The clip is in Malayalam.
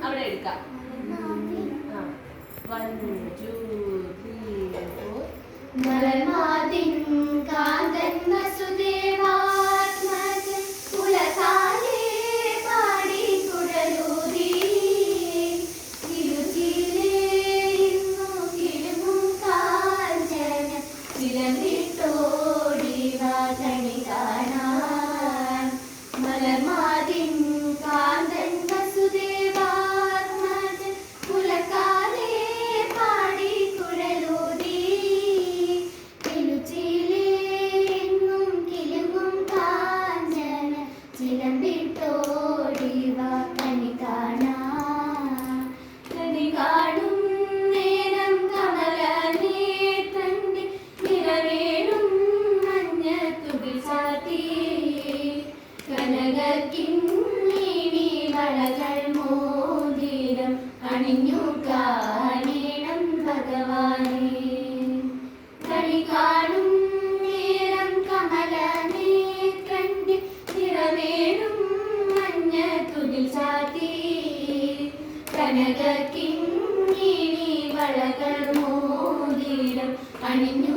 അവിടെ എടുക്കാം. 1 2 3 4. മലർമാതിൻ കാന്തൻ വസുദേവാത്മജൻ പുലകാലേ പാടി കുഴലൂതി തിരുചിലേന്നു കിലുങ്ങും കാഞ്ചന ചിലമ്പിട്ടോടി വാതണി കാണാൻ. മലർമാതിൻ കാന്തൻ വസുദേവാത്മജൻ പുലകാലേ പാടി കുഴലൂതി തിരുചിലേന്നും കിലുങ്ങും കാഞ്ചന ചിലമ്പിട്ടോടി വാതണി കാണാൻ. കണി കാണും നേരം കമലനേത്രന്റെ നിറവേണും മഞ്ഞത്തുകിൽ ചാർത്തി കനകക്കിങ്ങിണി വളകൾ മോതിരം അണിഞ്ഞു കാണേണം ഭഗവാനേ. കണി കാണും നേരം കമലനേത്രന്റെ നിറവേണും മഞ്ഞത്തുകിൽ ചാർത്തി കനകക്കിങ്ങിണി വളകൾ മോതിരം അണിഞ്ഞു